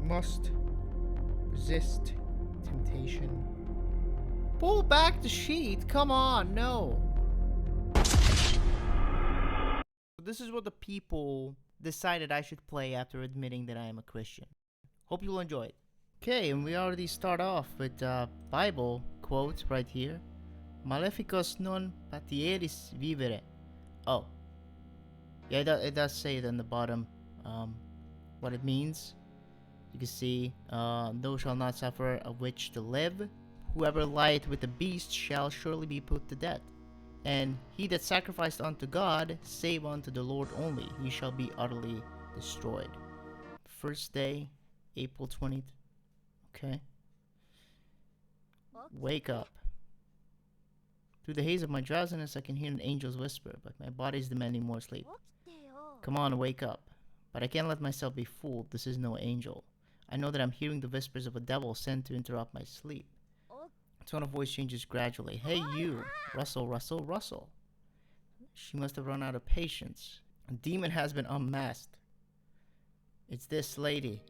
Must resist temptation. Pull back the sheet. Come on, no. This is what the people decided I should play after admitting that I am a Christian. Hope you'll enjoy it. Okay, and we already start off with Bible quotes right here. Maleficus non patieris vivere. Oh. Yeah, it does say it on the bottom what it means. You can see, thou shalt not suffer a witch to live. Whoever lieth with the beast shall surely be put to death. And he that sacrificed unto God, save unto the Lord only, he shall be utterly destroyed. First day, April 20th. Okay. Wake up. Through the haze of my drowsiness, I can hear an angel's whisper, but my body is demanding more sleep. Come on, wake up. But I can't let myself be fooled. This is no angel. I know that I'm hearing the whispers of a devil sent to interrupt my sleep. Tone of voice changes gradually. Hey you, Russell, Russell, Russell. She must have run out of patience. A demon has been unmasked. It's this lady.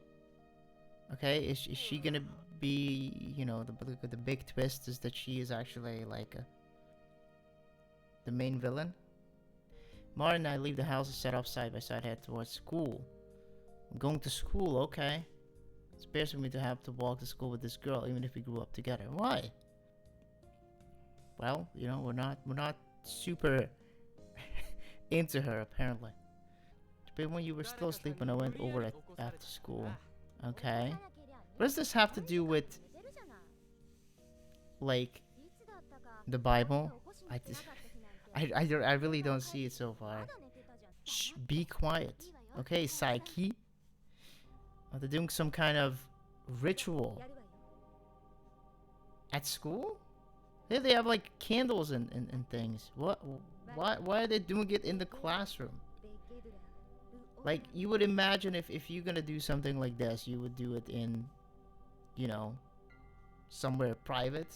Okay, is she gonna be, you know, the big twist is that she is actually like the main villain? Martin and I leave the house and set off side by side, head towards school. I'm going to school, okay. It's best for me to have to walk to school with this girl, even if we grew up together. Why? Well, you know, we're not super into her apparently. But when you were still asleep when I went over after school, okay. What does this have to do with, like, the Bible? I really don't see it so far. Shh, be quiet. Okay, Psyche. Oh, they're doing some kind of ritual at school? Yeah, they have like candles and things. What? Why are they doing it in the classroom? Like, you would imagine if you're gonna do something like this, you would do it in, you know, somewhere private.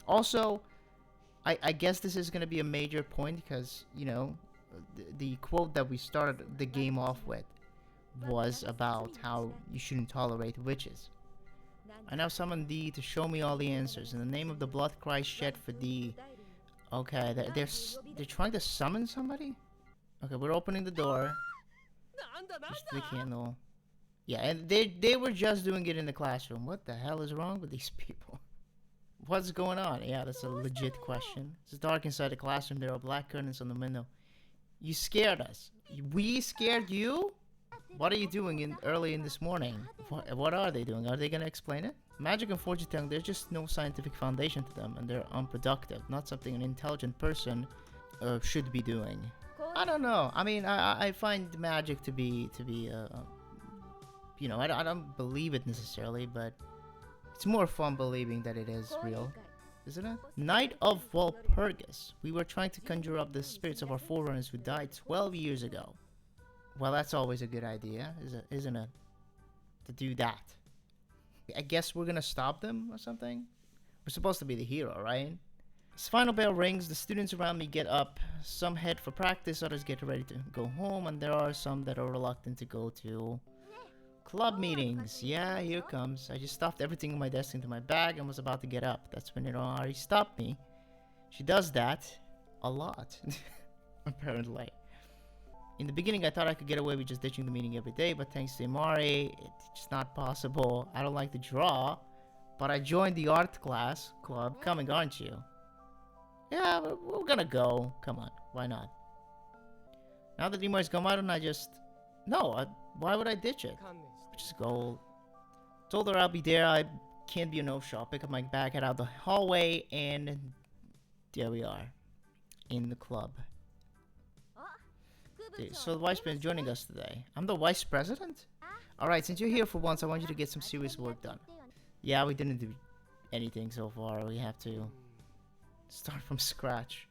Also, I guess this is gonna be a major point because, you know, the quote that we started the game off with was about how you shouldn't tolerate witches. I now summon thee to show me all the answers in the name of the blood Christ shed for thee. Okay, they're trying to summon somebody? Okay, we're opening the door. Just the candle. Yeah, and they were just doing it in the classroom. What the hell is wrong with these people? What's going on? Yeah, that's a legit question. It's dark inside the classroom. There are black curtains on the window. You scared us. We scared you? What are you doing early in this morning? What are they doing? Are they gonna explain it? Magic and fortune telling, there's just no scientific foundation to them, and they're unproductive. Not something an intelligent person should be doing. I don't know. I mean, I find magic to be you know, I don't believe it necessarily, but it's more fun believing that it is real, isn't it? Night of Walpurgis. We were trying to conjure up the spirits of our forerunners who died 12 years ago. Well, that's always a good idea, isn't it? To do that. I guess we're gonna stop them or something? We're supposed to be the hero, right? As final bell rings, the students around me get up. Some head for practice, others get ready to go home, and there are some that are reluctant to go to club meetings. Yeah, here comes. I just stuffed everything in my desk into my bag and was about to get up. That's when Irari stopped me. She does that a lot, apparently. In the beginning, I thought I could get away with just ditching the meeting every day, but thanks to Imari, it's just not possible. I don't like to draw, but I joined the art class club. Coming, aren't you? Yeah, we're gonna go. Come on, why not? Now that Imari's gone, why don't I just... No, why would I ditch it? Just go. Told her I'll be there. I can't be a no-show. I'll pick up my bag, head out the hallway, and there we are. In the club. So the vice president is joining us today. I'm the vice president? Alright, since you're here for once, I want you to get some serious work done. Yeah, we didn't do anything so far. We have to start from scratch.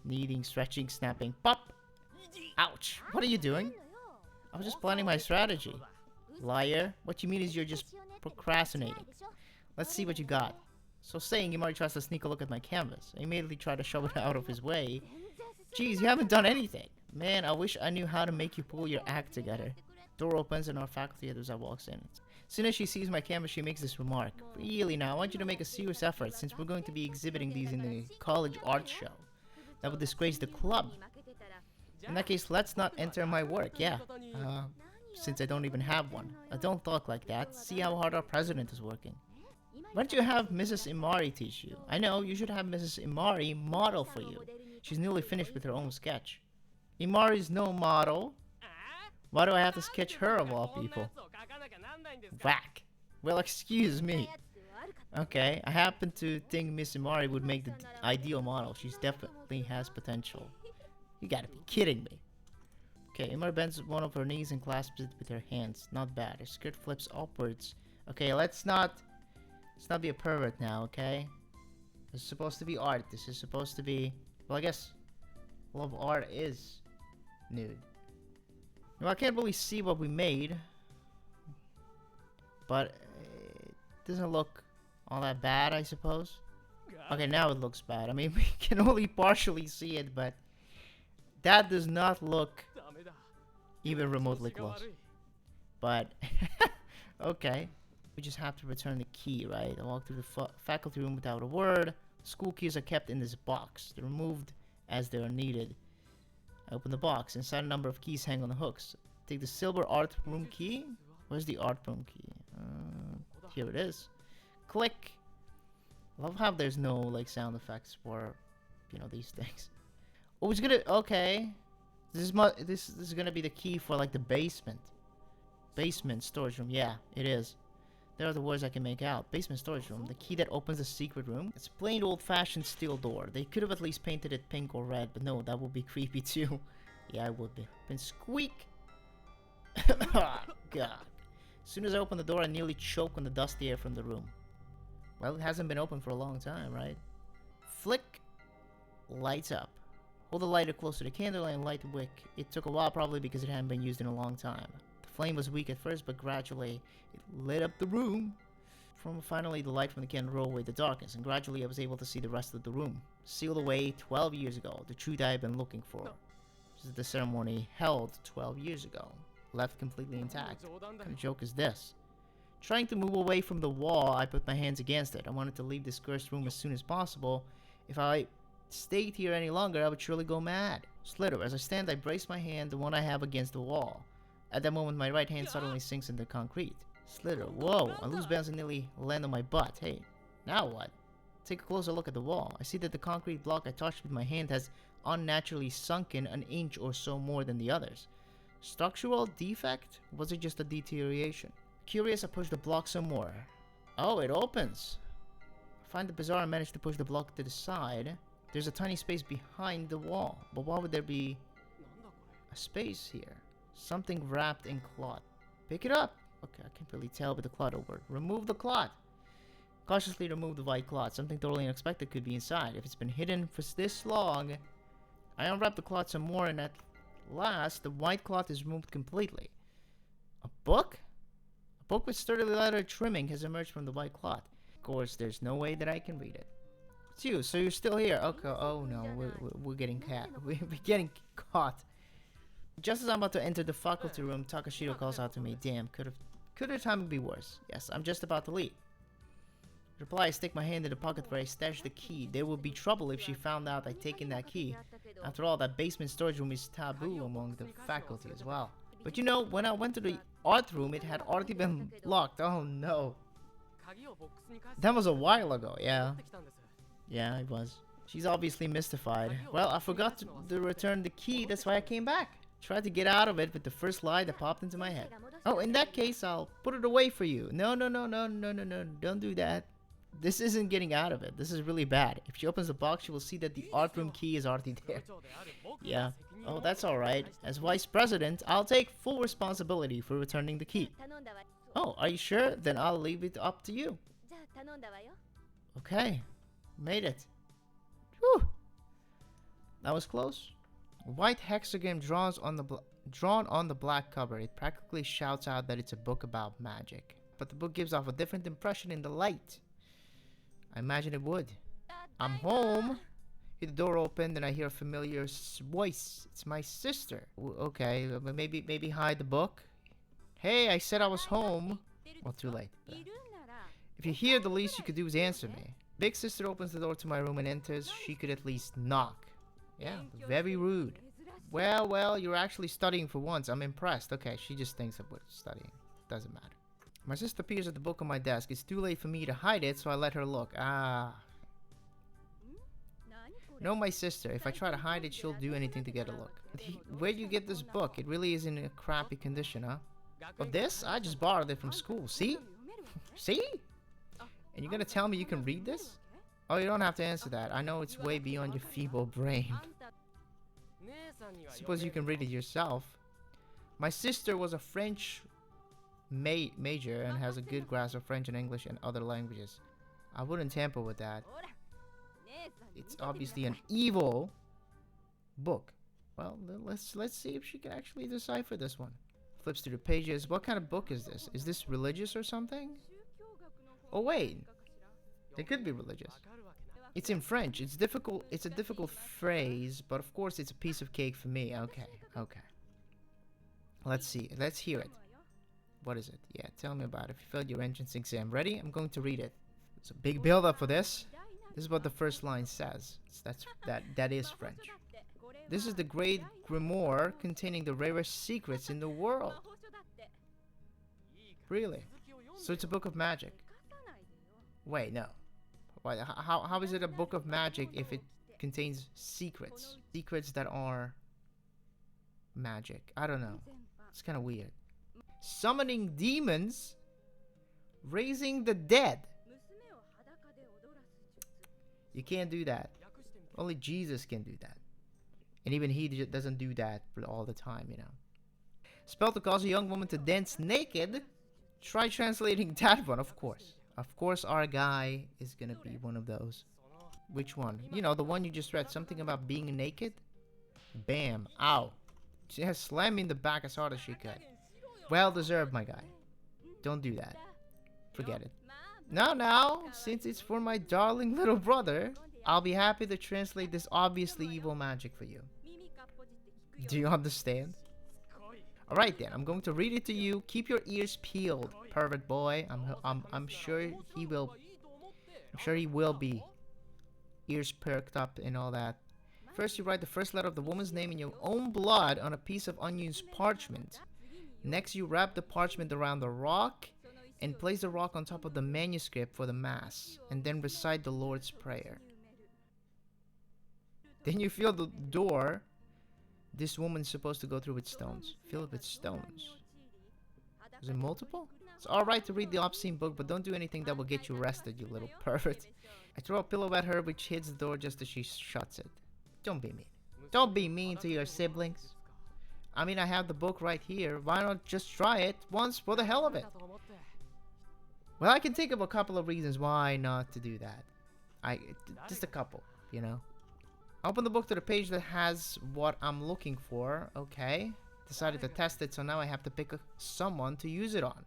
Kneading, stretching, snapping. Pop! Ouch! What are you doing? I was just planning my strategy. Liar. What you mean is you're just procrastinating. Let's see what you got. So saying, Imari tries to sneak a look at my canvas. I immediately try to shove it out of his way. Jeez, you haven't done anything. Man, I wish I knew how to make you pull your act together. Door opens and our faculty advisor walks in. As soon as she sees my camera, she makes this remark. Really now, I want you to make a serious effort since we're going to be exhibiting these in the college art show. That would disgrace the club. In that case, let's not enter my work, yeah. Since I don't even have one. Don't talk like that. See how hard our president is working. Why don't you have Mrs. Imari teach you? I know, you should have Mrs. Imari model for you. She's nearly finished with her own sketch. Imari's no model. Why do I have to sketch her of all people? Whack. Well, excuse me. Okay, I happen to think Miss Imari would make the ideal model. She definitely has potential. You gotta be kidding me. Okay, Imari bends one of her knees and clasps it with her hands. Not bad. Her skirt flips upwards. Okay, let's not be a pervert now, okay? This is supposed to be art. This is supposed to be... Well, I guess a lot of art is nude. Well, I can't really see what we made. But it doesn't look all that bad, I suppose. Okay, now it looks bad. I mean, we can only partially see it, but that does not look even remotely close. But, okay. We just have to return the key, right? I walk through the faculty room without a word. School keys are kept in this box. They're removed as they are needed. I open the box. Inside, a number of keys hang on the hooks. Take the silver art room key. Where's the art room key? Here it is. Click. I love how there's no like sound effects for, you know, these things. Oh, it's gonna. Okay. This is gonna be the key for like the basement. Basement storage room. Yeah, it is. There are the words I can make out. Basement storage room. The key that opens the secret room. It's a plain old-fashioned steel door. They could have at least painted it pink or red, but no, that would be creepy too. Yeah, it would be. Then squeak. Oh, God. As soon as I open the door, I nearly choke on the dusty air from the room. Well, it hasn't been open for a long time, right? Flick. Lights up. Hold the lighter close to the candle and light the wick. It took a while, probably because it hadn't been used in a long time. The flame was weak at first, but gradually it lit up the room. Finally, the light from the candle rolled away the darkness, and gradually I was able to see the rest of the room. Sealed away 12 years ago, the truth I had been looking for. This is the ceremony held 12 years ago. Left completely intact. What kind of joke is this? Trying to move away from the wall, I put my hands against it. I wanted to leave this cursed room as soon as possible. If I stayed here any longer, I would surely go mad. Slither. As I stand, I brace my hand, the one I have against the wall. At that moment, my right hand suddenly sinks into concrete. Slither. Whoa. I lose balance and nearly land on my butt. Hey, now what? Take a closer look at the wall. I see that the concrete block I touched with my hand has unnaturally sunken an inch or so more than the others. Structural defect? Was it just a deterioration? Curious, I push the block some more. Oh, it opens. I find it bizarre I managed to push the block to the side. There's a tiny space behind the wall. But why would there be a space here? Something wrapped in cloth. Pick it up. Okay, I can't really tell with the cloth over. Remove the cloth. Cautiously remove the white cloth. Something totally unexpected could be inside. If it's been hidden for this long. I unwrap the cloth some more, and at last, the white cloth is removed completely. A book? A book with sturdy leather trimming has emerged from the white cloth. Of course, there's no way that I can read it. It's you, so you're still here. Okay, oh no, we're getting we're getting caught. Just as I'm about to enter the faculty room, Takashiro calls out to me. Damn, could the timing be worse? Yes, I'm just about to leave. Reply, I stick my hand in the pocket where I stashed the key. There would be trouble if she found out I'd taken that key. After all, that basement storage room is taboo among the faculty as well. But you know, when I went to the art room, it had already been locked. Oh no. That was a while ago, yeah. Yeah, it was. She's obviously mystified. Well, I forgot to return the key, that's why I came back. Tried to get out of it with the first lie that popped into my head. Oh, in that case, I'll put it away for you. No, don't do that. This isn't getting out of it. This is really bad. If she opens the box, she will see that the art room key is already there. Yeah. Oh, that's alright. As vice president, I'll take full responsibility for returning the key. Oh, are you sure? Then I'll leave it up to you. Okay. Made it. Whew. That was close. A white hexagram drawn on the black cover. It practically shouts out that it's a book about magic. But the book gives off a different impression in the light. I imagine it would. I'm home. Hear the door open, and I hear a familiar voice. It's my sister. Okay, maybe hide the book. Hey, I said I was home. Well, too late. If you're here, the least you could do is answer me. Big sister opens the door to my room and enters. She could at least knock. Yeah, very rude. Well, you're actually studying for once. I'm impressed. Okay, she just thinks that we're studying. Doesn't matter. My sister peers at the book on my desk. It's too late for me to hide it, so I let her look. No, my sister. If I try to hide it, she'll do anything to get a look. Where'd you get this book? It really is in a crappy condition, huh? But this? I just borrowed it from school. See? See? And you're gonna tell me you can read this? Oh, you don't have to answer that. I know it's way beyond your feeble brain. Suppose you can read it yourself. My sister was a French major and has a good grasp of French and English and other languages. I wouldn't tamper with that. It's obviously an evil book. Well, let's see if she can actually decipher this one. Flips through the pages. What kind of book is this? Is this religious or something? Oh wait, they could be religious. It's in French. It's difficult. It's a difficult phrase, but of course it's a piece of cake for me. Okay. Let's see. Let's hear it. What is it? Yeah, tell me about it. If you failed your entrance exam. Ready? I'm going to read it. It's a big build-up for this. This is what the first line says. That is French. This is the great grimoire containing the rarest secrets in the world. Really? So it's a book of magic. Wait, no. Why? How is it a book of magic if it contains secrets? Secrets that are magic. I don't know. It's kind of weird. Summoning demons, raising the dead. You can't do that. Only Jesus can do that. And even he doesn't do that all the time, you know. Spell to cause a young woman to dance naked. Try translating that one, of course. Of course our guy is gonna be one of those. Which one? You know, the one you just read. Something about being naked? Bam. Ow. She has slammed me in the back as hard as she could. Well deserved, my guy. Don't do that. Forget it. Now, since it's for my darling little brother, I'll be happy to translate this obviously evil magic for you. Do you understand? Alright then, I'm going to read it to you. Keep your ears peeled, pervert boy. I'm sure he will. I'm sure he will be. Ears perked up and all that. First, you write the first letter of the woman's name in your own blood on a piece of unused parchment. Next, you wrap the parchment around the rock and place the rock on top of the manuscript for the mass, and then recite the Lord's Prayer. Then you fill the door this woman's supposed to go through with stones. Fill it with stones. Is it multiple? It's alright to read the obscene book, but don't do anything that will get you arrested, you little pervert. I throw a pillow at her, which hits the door just as she shuts it. Don't be mean. Don't be mean to your siblings. I mean, I have the book right here. Why not just try it once for the hell of it? Well, I can think of a couple of reasons why not to do that. Just a couple, you know. Open the book to the page that has what I'm looking for. Okay. Decided to test it, so now I have to pick someone to use it on.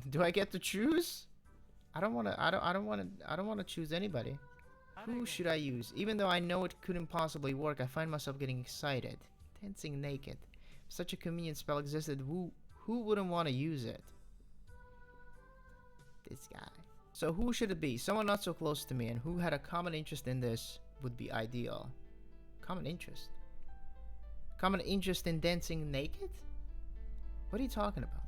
Do I get to choose? I don't want to choose anybody. Who should I use? Even though I know it couldn't possibly work, I find myself getting excited. Dancing naked. If such a convenient spell existed, who wouldn't want to use it? This guy. So who should it be? Someone not so close to me and who had a common interest in this would be ideal. Common interest? Common interest in dancing naked? What are you talking about?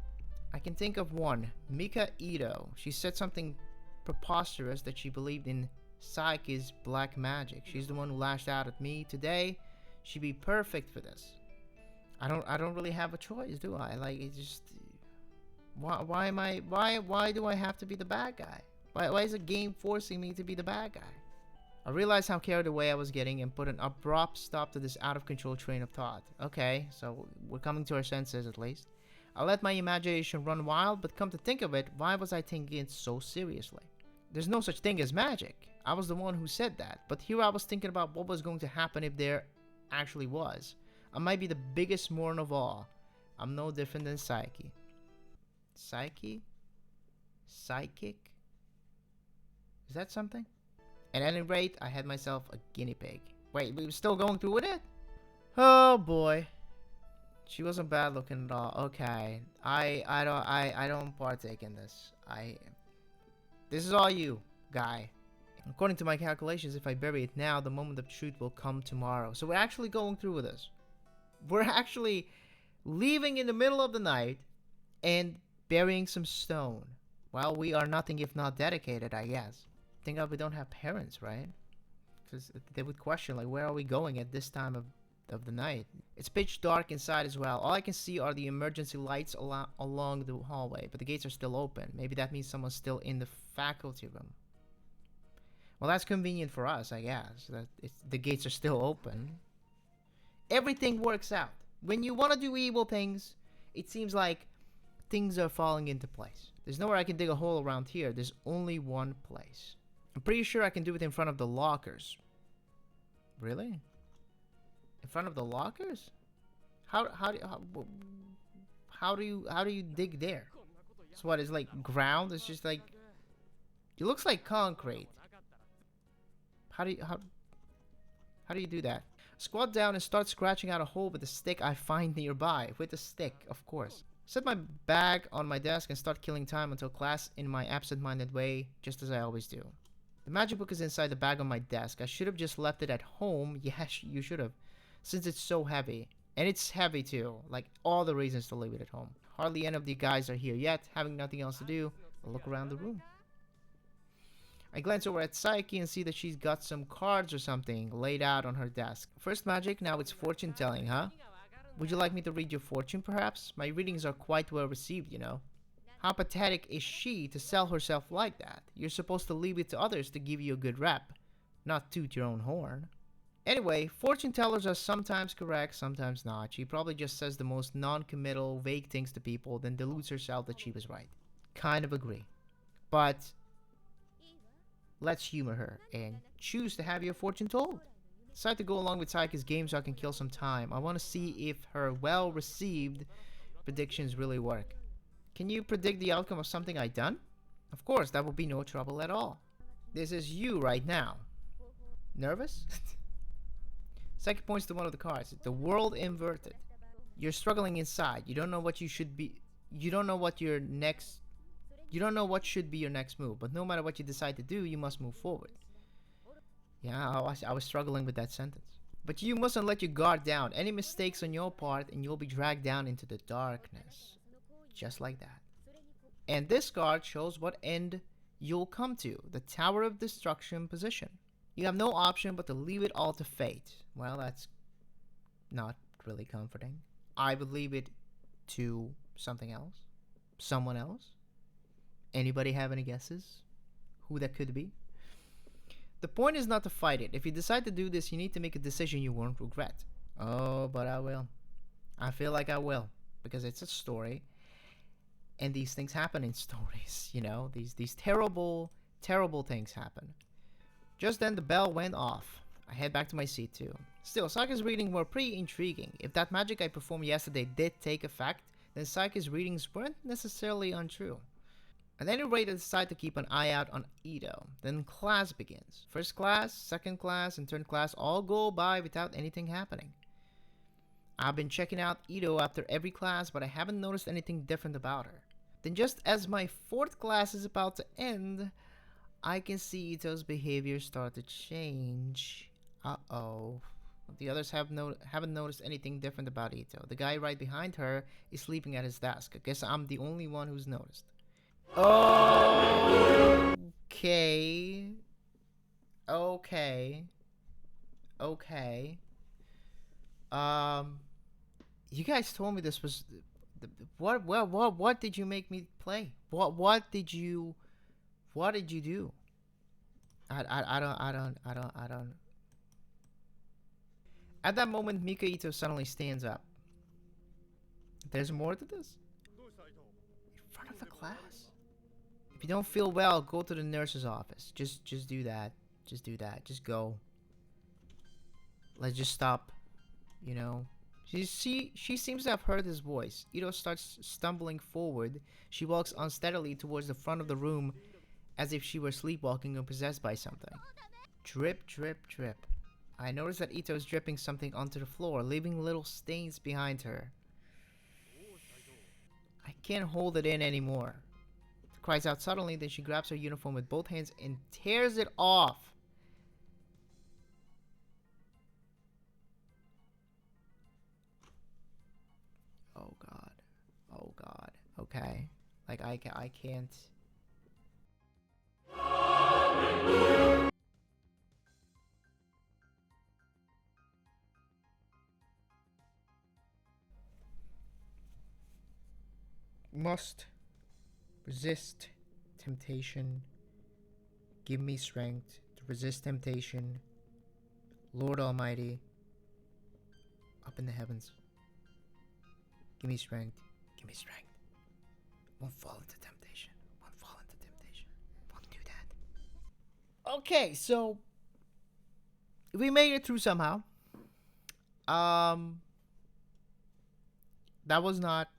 I can think of one. Mika Ito. She said something preposterous that she believed in Psyche's black magic. She's the one who lashed out at me today. She'd be perfect for this. I don't really have a choice, do I? Like, it's just... Why do I have to be the bad guy? Why is the game forcing me to be the bad guy? I realized how carried away I was getting and put an abrupt stop to this out-of-control train of thought. Okay, so we're coming to our senses at least. I let my imagination run wild, but come to think of it, why was I taking it so seriously? There's no such thing as magic. I was the one who said that, but here I was thinking about what was going to happen if there actually was. I might be the biggest moron of all. I'm no different than Psyche. Psyche? Psychic? Is that something? At any rate, I had myself a guinea pig. Wait, we were still going through with it? Oh boy. She wasn't bad looking at all. Okay. I don't partake in this. This is all you, guy. According to my calculations, if I bury it now, the moment of truth will come tomorrow. So we're actually going through with this. We're actually leaving in the middle of the night and burying some stone. Well, we are nothing if not dedicated, I guess. Thank God we don't have parents, right? Because they would question, like, where are we going at this time of the night? It's pitch dark inside as well. All I can see are the emergency lights along the hallway, but the gates are still open. Maybe that means someone's still in the faculty room. Well, that's convenient for us, I guess, that the gates are still open. Everything works out. When you want to do evil things, it seems like things are falling into place. There's nowhere I can dig a hole around here. There's only one place. I'm pretty sure I can do it in front of the lockers. Really? In front of the lockers? How do you dig there? So what is like ground? It's just like it looks like concrete. How do you do that? Squat down and start scratching out a hole with a stick I find nearby. With a stick, of course. Set my bag on my desk and start killing time until class in my absent-minded way, just as I always do. The magic book is inside the bag on my desk. I should have just left it at home. Yeah, you should have. Since it's so heavy. And it's heavy too. Like, all the reasons to leave it at home. Hardly any of the guys are here yet. Having nothing else to do, I'll look around the room. I glance over at Psyche and see that she's got some cards or something laid out on her desk. First magic, now it's fortune telling, huh? Would you like me to read your fortune, perhaps? My readings are quite well received, you know. How pathetic is she to sell herself like that? You're supposed to leave it to others to give you a good rep, not toot your own horn. Anyway, fortune tellers are sometimes correct, sometimes not. She probably just says the most non-committal, vague things to people, then deludes herself that she was right. Kind of agree. But let's humor her and choose to have your fortune told. Decide to go along with Psyche's game so I can kill some time. I want to see if her well-received predictions really work. Can you predict the outcome of something I've done? Of course, that will be no trouble at all. This is you right now. Nervous? Psyche points to one of the cards. The world inverted. You're struggling inside. You don't know what you should be. You don't know what your next. You don't know what should be your next move. But no matter what you decide to do, you must move forward. Yeah, I was struggling with that sentence. But you mustn't let your guard down. Any mistakes on your part, and you'll be dragged down into the darkness. Just like that. And this card shows what end you'll come to. The Tower of Destruction position. You have no option but to leave it all to fate. Well, that's not really comforting. I would leave it to something else. Someone else. Anybody have any guesses? Who that could be? The point is not to fight it. If you decide to do this, you need to make a decision you won't regret. Oh, but I will. I feel like I will. Because it's a story. And these things happen in stories, you know? These terrible, terrible things happen. Just then the bell went off. I head back to my seat too. Still, Psyche's readings were pretty intriguing. If that magic I performed yesterday did take effect, then Psyche's readings weren't necessarily untrue. At any rate, I decide to keep an eye out on Ito. Then class begins. First class, second class, and third class all go by without anything happening. I've been checking out Ito after every class, but I haven't noticed anything different about her. Then just as my fourth class is about to end, I can see Ito's behavior start to change. Uh-oh. The others haven't noticed anything different about Ito. The guy right behind her is sleeping at his desk. I guess I'm the only one who's noticed. Okay. You guys told me this was what did you make me play? What did you do? I don't. At that moment, Mika Ito suddenly stands up. There's more to this? In front of the class? If you don't feel well, go to the nurse's office. Just do that. Just do that. Just go. Let's just stop. You know? She seems to have heard his voice. Ito starts stumbling forward. She walks unsteadily towards the front of the room as if she were sleepwalking or possessed by something. Drip, drip, drip. I noticed that Ito is dripping something onto the floor, leaving little stains behind her. Can't hold it in anymore. Cries out suddenly, then she grabs her uniform with both hands and tears it off. Oh god. Oh god. Okay. Like I can't. Must resist temptation. Give me strength to resist temptation. Lord Almighty, up in the heavens. Give me strength. Give me strength. Won't fall into temptation. Won't fall into temptation. Won't do that. Okay, so we made it through somehow. That was not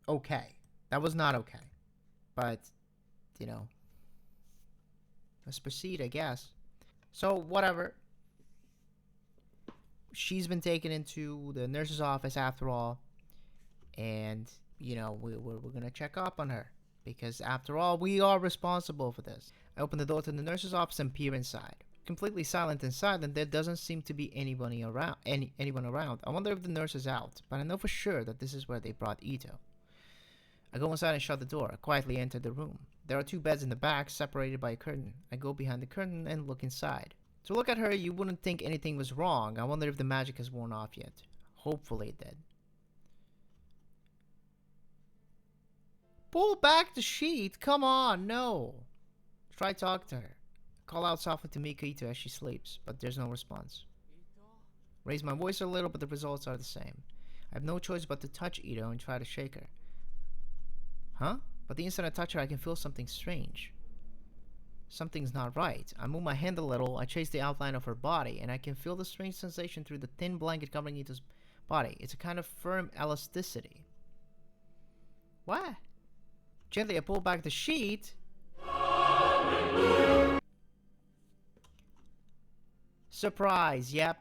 okay. That was not okay. But, you know, let's proceed, I guess. So, whatever. She's been taken into the nurse's office after all. And, you know, we're going to check up on her. Because, after all, we are responsible for this. I open the door to the nurse's office and peer inside. Completely silent inside, and there doesn't seem to be anyone around. I wonder if the nurse is out, but I know for sure that this is where they brought Ito. I go inside and shut the door. I quietly enter the room. There are 2 beds in the back, separated by a curtain. I go behind the curtain and look inside. To look at her, you wouldn't think anything was wrong. I wonder if the magic has worn off yet. Hopefully it did. Pull back the sheet! Come on, no! Try talk to her. Call out softly to Mika Ito as she sleeps, but there's no response. Raise my voice a little, but the results are the same. I have no choice but to touch Ito and try to shake her. Huh? But the instant I touch her, I can feel something strange. Something's not right. I move my hand a little, I trace the outline of her body, and I can feel the strange sensation through the thin blanket covering Ito's body. It's a kind of firm elasticity. What? Gently, I pull back the sheet. Surprise! Yep.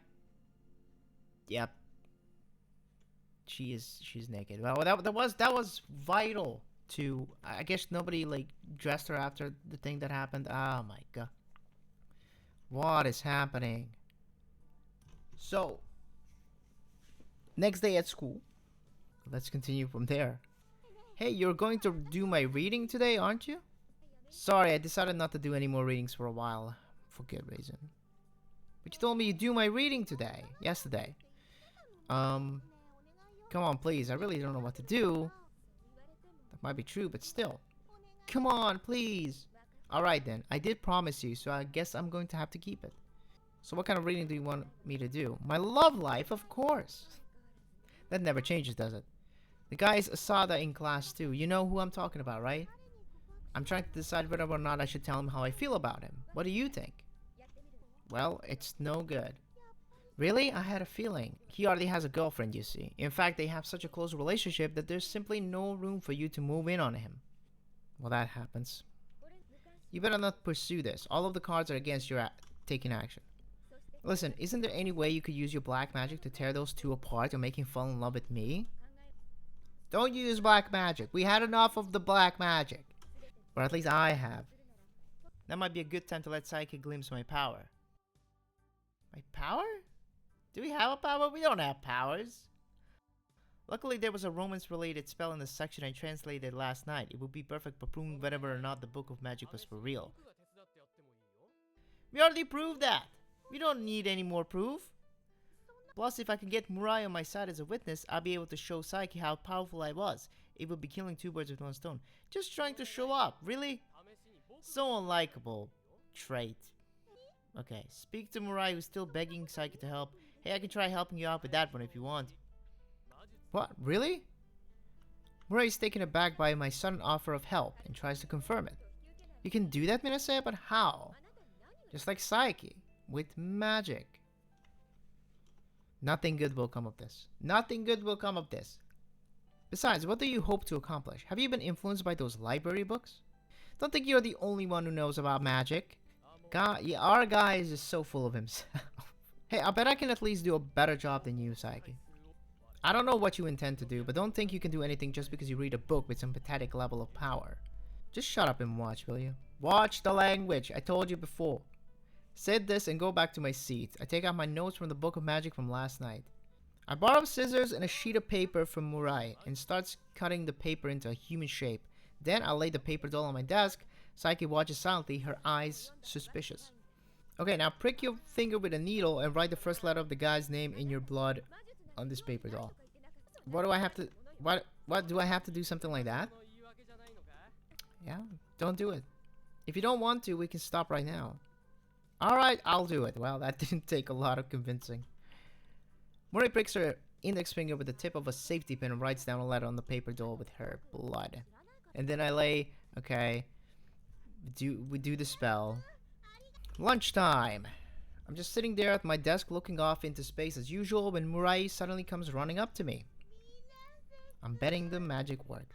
She's naked. Well, that was vital to. I guess nobody like dressed her after the thing that happened. Oh my god. What is happening? So, next day at school. Let's continue from there. Hey, you're going to do my reading today, aren't you? Sorry, I decided not to do any more readings for a while. For good reason. But you told me you'd do my reading today. Yesterday. Come on, please. I really don't know what to do. That might be true, but still. Come on, please. Alright then. I did promise you, so I guess I'm going to have to keep it. So what kind of reading do you want me to do? My love life, of course. That never changes, does it? The guy is Asada in class too. You know who I'm talking about, right? I'm trying to decide whether or not I should tell him how I feel about him. What do you think? Well, it's no good. Really? I had a feeling. He already has a girlfriend, you see. In fact, they have such a close relationship that there's simply no room for you to move in on him. Well, that happens. You better not pursue this. All of the cards are against your taking action. Listen, isn't there any way you could use your black magic to tear those 2 apart and make him fall in love with me? Don't use black magic. We had enough of the black magic. Or at least I have. That might be a good time to let Psyche glimpse my power. My power? Do we have a power? We don't have powers. Luckily, there was a romance-related spell in the section I translated last night. It would be perfect for proving whether or not the Book of Magic was for real. We already proved that. We don't need any more proof. Plus, if I can get Murai on my side as a witness, I'll be able to show Psyche how powerful I was. It would be killing 2 birds with 1 stone. Just trying to show up, really? So unlikable trait. Okay, speak to Murai, who's still begging Psyche to help. Hey, I can try helping you out with that one if you want. What? Really? Murai is taken aback by my sudden offer of help and tries to confirm it. You can do that, Minase, but how? Just like Psyche, with magic. Nothing good will come of this. Nothing good will come of this. Besides, what do you hope to accomplish? Have you been influenced by those library books? Don't think you're the only one who knows about magic. Yeah, our guy is just so full of himself. Hey, I bet I can at least do a better job than you, Psyche. I don't know what you intend to do, but don't think you can do anything just because you read a book with some pathetic level of power. Just shut up and watch, will you? Watch the language, I told you before. Said this and go back to my seat. I take out my notes from the book of magic from last night. I borrow scissors and a sheet of paper from Murai and starts cutting the paper into a human shape. Then I lay the paper doll on my desk. Saiki watches silently, her eyes suspicious. Okay, now prick your finger with a needle and write the first letter of the guy's name in your blood on this paper doll. What do I have to... What do I have to do something like that? Yeah, don't do it. If you don't want to, we can stop right now. Alright, I'll do it. Well, that didn't take a lot of convincing. Mori pricks her index finger with the tip of a safety pin and writes down a letter on the paper doll with her blood. And then I lay... Okay. We do the spell. Lunchtime. I'm just sitting there at my desk looking off into space as usual when Murai suddenly comes running up to me. I'm betting the magic worked.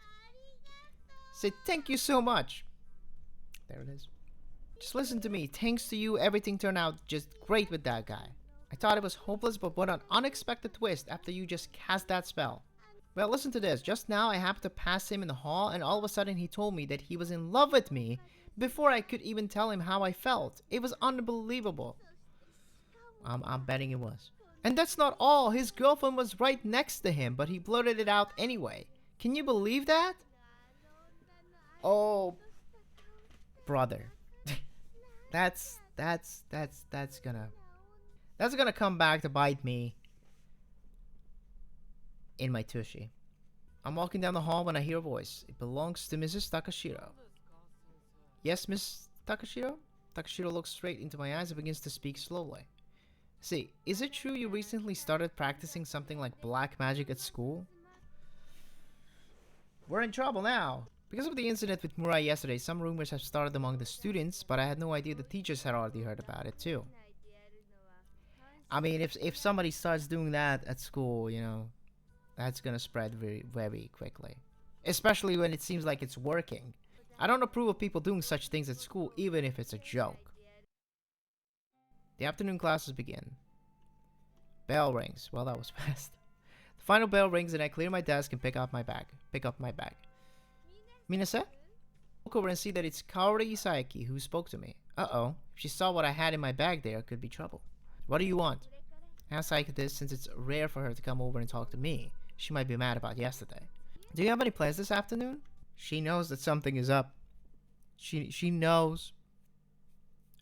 Say thank you so much. There it is. Just listen to me. Thanks to you, everything turned out just great with that guy. I thought it was hopeless, but what an unexpected twist after you just cast that spell. Well, listen to this. Just now I happened to pass him in the hall and all of a sudden he told me that he was in love with me before I could even tell him how I felt. It was unbelievable. I'm betting it was. And that's not all. His girlfriend was right next to him, but he blurted it out anyway. Can you believe that? Oh, brother. That's gonna come back to bite me in my tushy. I'm walking down the hall when I hear a voice. It belongs to Mrs. Takashiro. Yes, Miss Takashiro? Takashiro looks straight into my eyes and begins to speak slowly. See, is it true you recently started practicing something like black magic at school? We're in trouble now. Because of the incident with Murai yesterday, some rumors have started among the students, but I had no idea the teachers had already heard about it too. I mean, if somebody starts doing that at school, you know, that's gonna spread very, very quickly. Especially when it seems like it's working. I don't approve of people doing such things at school, even if it's a joke. The afternoon classes begin. Bell rings. Well, that was fast. The final bell rings and I clear my desk and pick up my bag. Minase? Look over and see that it's Kaori Saiki who spoke to me. Uh-oh. If she saw what I had in my bag there, could be trouble. What do you want? Ask Saiki this since it's rare for her to come over and talk to me. She might be mad about yesterday. Do you have any plans this afternoon? She knows that something is up. She knows.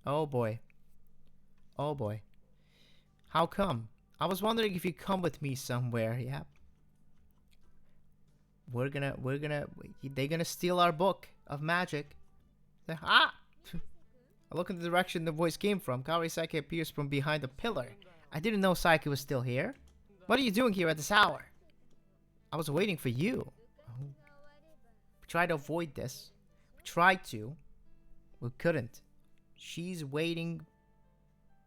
Oh boy. Oh boy. How come? I was wondering if you'd come with me somewhere. Yeah. They're gonna steal our book of magic. Ah! I look in the direction the voice came from. Kaori Saiki appears from behind a pillar. I didn't know Saiki was still here. What are you doing here at this hour? I was waiting for you. Oh. We tried to avoid this. We tried to. We couldn't. She's waiting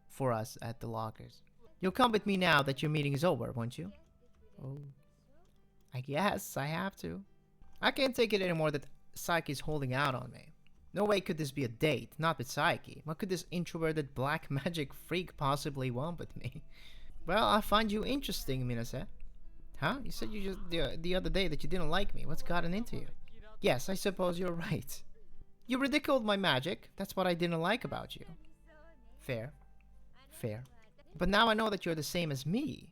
for us at the lockers. You'll come with me now that your meeting is over, won't you? Oh. I guess I have to. I can't take it anymore that Saiki's holding out on me. No way could this be a date, not with Saiki. What could this introverted black magic freak possibly want with me? Well, I find you interesting, Minase. Huh? You said you just the other day that you didn't like me. What's gotten into you? Yes, I suppose you're right. You ridiculed my magic. That's what I didn't like about you. Fair. Fair. But now I know that you're the same as me.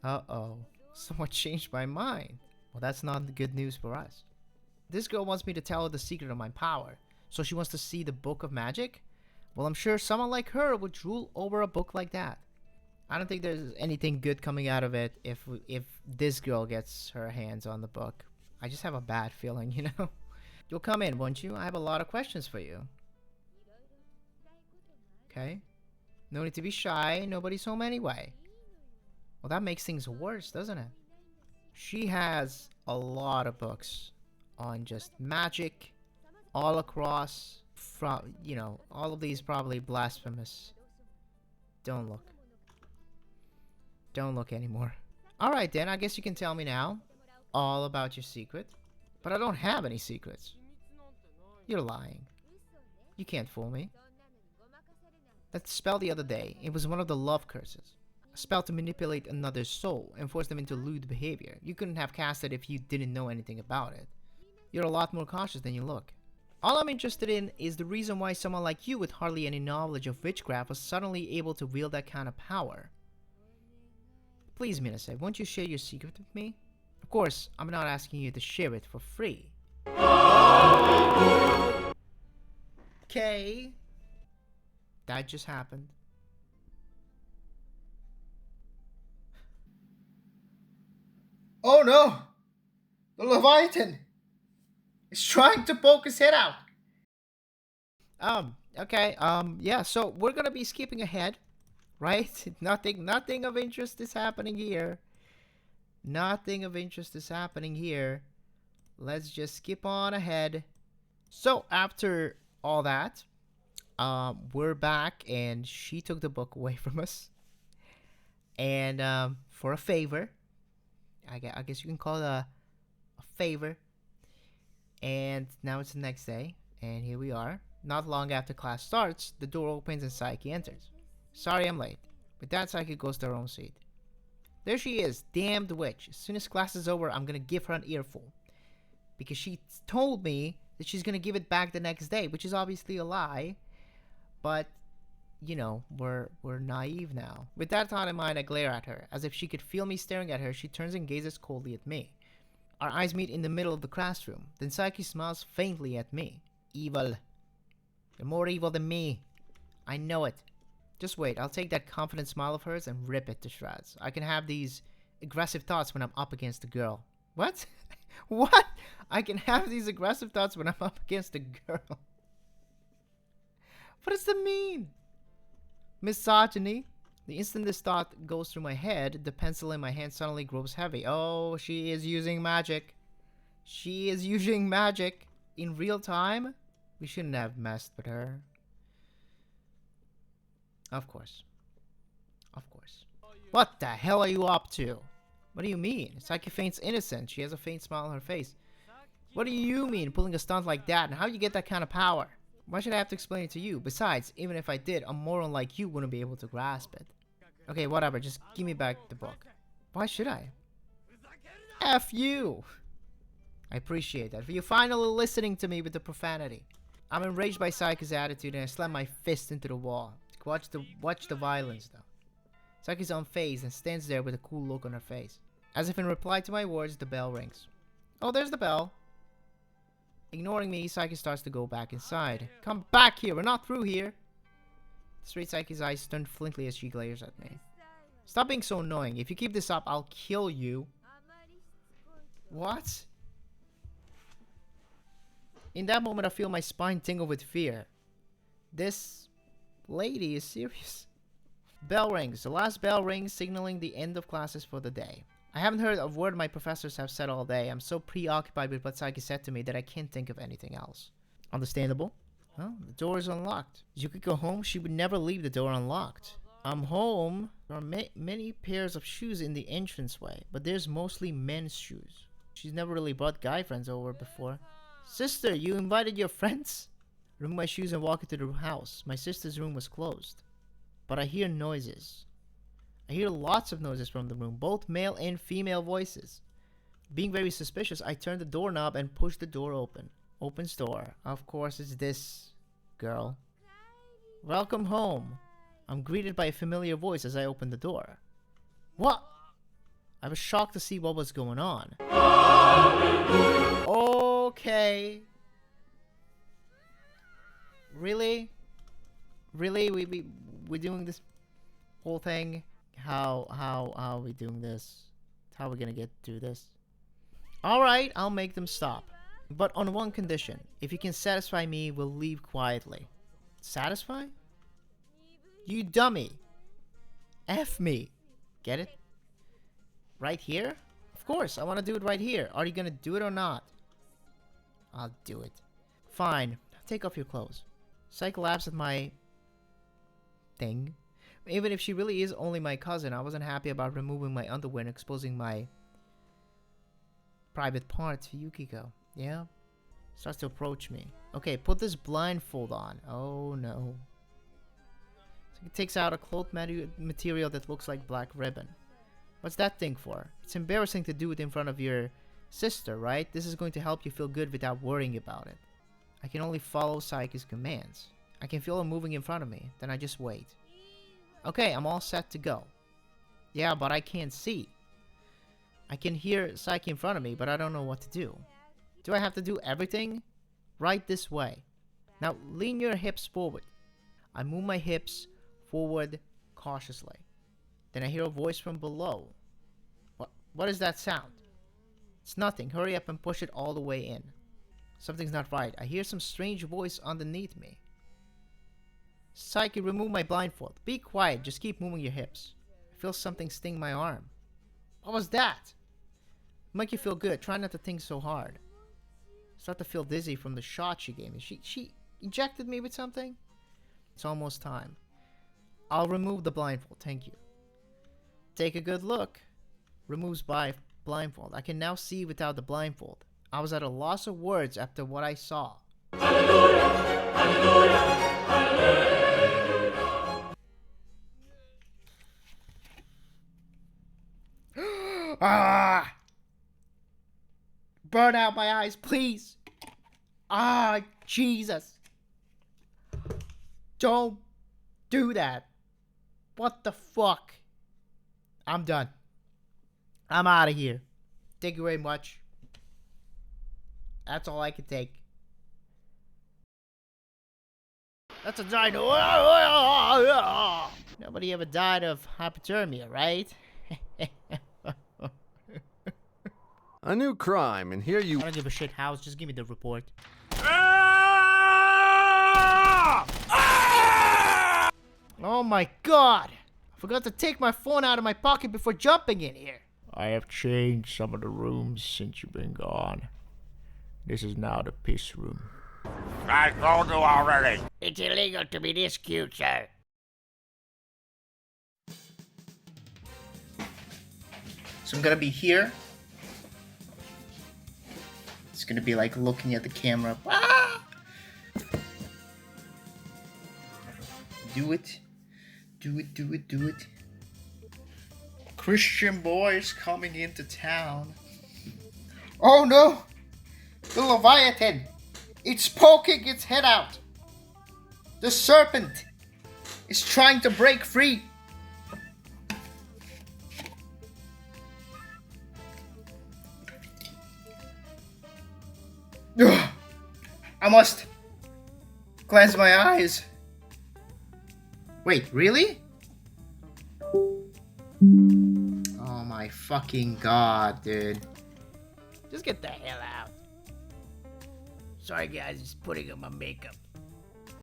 Uh-oh. Someone changed my mind. Well, that's not good news for us. This girl wants me to tell her the secret of my power. So she wants to see the book of magic? Well, I'm sure someone like her would drool over a book like that. I don't think there's anything good coming out of it if this girl gets her hands on the book. I just have a bad feeling, you know? You'll come in, won't you? I have a lot of questions for you. Okay. No need to be shy. Nobody's home anyway. Well, that makes things worse, doesn't it? She has a lot of books on just magic all across, you know, all of these probably blasphemous. Don't look. Don't look anymore. Alright then, I guess you can tell me now all about your secret. But I don't have any secrets. You're lying. You can't fool me. That spell the other day, it was one of the love curses. A spell to manipulate another's soul and force them into lewd behavior. You couldn't have cast it if you didn't know anything about it. You're a lot more cautious than you look. All I'm interested in is the reason why someone like you with hardly any knowledge of witchcraft was suddenly able to wield that kind of power. Please, Minase, won't you share your secret with me? Of course, I'm not asking you to share it for free. Okay. That just happened. Oh no! The Leviathan is trying to poke his head out. Okay, yeah, so we're gonna be skipping ahead, right? Nothing of interest is happening here. Nothing of interest is happening here. Let's just skip on ahead. So, after all that, we're back, and she took the book away from us. And, for a favor, I guess you can call it a favor. And now it's the next day, and here we are. Not long after class starts, the door opens and Psyche enters. Sorry I'm late. With that, Psyche goes to her own seat. There she is, damned witch. As soon as class is over, I'm gonna give her an earful. Because she told me that she's gonna give it back the next day, which is obviously a lie. But, you know, we're naive now. With that thought in mind, I glare at her. As if she could feel me staring at her, she turns and gazes coldly at me. Our eyes meet in the middle of the classroom. Then Psyche smiles faintly at me. Evil. You're more evil than me. I know it. Just wait, I'll take that confident smile of hers and rip it to shreds. I can have these aggressive thoughts when I'm up against a girl. What? What? I can have these aggressive thoughts when I'm up against a girl. What does that mean? Misogyny? The instant this thought goes through my head, the pencil in my hand suddenly grows heavy. Oh, she is using magic. She is using magic in real time? We shouldn't have messed with her. Of course. Of course. What the hell are you up to? What do you mean? Psyche feigns innocent. She has a faint smile on her face. What do you mean, pulling a stunt like that? And how do you get that kind of power? Why should I have to explain it to you? Besides, even if I did, a moron like you wouldn't be able to grasp it. Okay, whatever. Just give me back the book. Why should I? F you! I appreciate that. For you finally listening to me with the profanity. I'm enraged by Psyche's attitude and I slam my fist into the wall. Watch the violence, though. Psyche's unfazed and stands there with a cool look on her face. As if in reply to my words, the bell rings. Oh, there's the bell. Ignoring me, Psyche starts to go back inside. Come back here, we're not through here. Straight Psyche's eyes turn flintly as she glares at me. Stop being so annoying. If you keep this up, I'll kill you. What? In that moment, I feel my spine tingle with fear. This lady is serious. Bell rings. The last bell rings, signaling the end of classes for the day. I haven't heard a word my professors have said all day. I'm so preoccupied with what Psyche said to me that I can't think of anything else. Understandable. Well, the door is unlocked. Yukiko home? She would never leave the door unlocked. I'm home. There are many pairs of shoes in the entranceway, but there's mostly men's shoes. She's never really brought guy friends over before. Sister, you invited your friends? Remove my shoes and walk into the house. My sister's room was closed. But I hear noises. I hear lots of noises from the room, both male and female voices. Being very suspicious, I turn the doorknob and push the door open. Opens door. Of course, it's this girl. Welcome home. I'm greeted by a familiar voice as I open the door. What? I was shocked to see what was going on. Okay. Really? Really? We're doing this whole thing? How are we doing this? How are we gonna get through this? Alright, I'll make them stop. But on one condition. If you can satisfy me, we'll leave quietly. Satisfy? You dummy. F me. Get it? Right here? Of course, I want to do it right here. Are you gonna do it or not? I'll do it. Fine. Take off your clothes. Psyche laughs at my thing. Even if she really is only my cousin, I wasn't happy about removing my underwear and exposing my private parts to Yukiko. Yeah? Starts to approach me. Okay, put this blindfold on. Oh no. It takes out a cloth material that looks like black ribbon. What's that thing for? It's embarrassing to do it in front of your sister, right? This is going to help you feel good without worrying about it. I can only follow Psyche's commands. I can feel her moving in front of me, then I just wait. Okay, I'm all set to go. Yeah, but I can't see. I can hear Psyche in front of me, but I don't know what to do. Do I have to do everything? Right this way. Now, lean your hips forward. I move my hips forward cautiously. Then I hear a voice from below. What is that sound? It's nothing. Hurry up and push it all the way in. Something's not right. I hear some strange voice underneath me. Psyche, remove my blindfold. Be quiet. Just keep moving your hips. I feel something sting my arm. What was that? Make you feel good. Try not to think so hard. Start to feel dizzy from the shot she gave me. She injected me with something? It's almost time. I'll remove the blindfold. Thank you. Take a good look. Removes blindfold. I can now see without the blindfold. I was at a loss of words after what I saw. Hallelujah, hallelujah, hallelujah. Ah! Burn out my eyes, please. Ah, Jesus. Don't do that. What the fuck? I'm done. I'm out of here. Thank you very much. That's all I can take. That's a dino. Nobody ever died of hypothermia, right? A new crime, and here you... I don't give a shit, House. Just give me the report. Oh my god! I forgot to take my phone out of my pocket before jumping in here. I have changed some of the rooms since you've been gone. This is now the piss room. I told you already. It's illegal to be this cute, sir. So I'm gonna be here. It's gonna be like looking at the camera. Ah! Do it. Do it, do it, do it. Christian boys coming into town. Oh no! The Leviathan! It's poking its head out! The serpent is trying to break free! Ugh. I must cleanse my eyes. Wait, really? Oh my fucking god, dude. Just get the hell out. Sorry, guys, just putting on my makeup.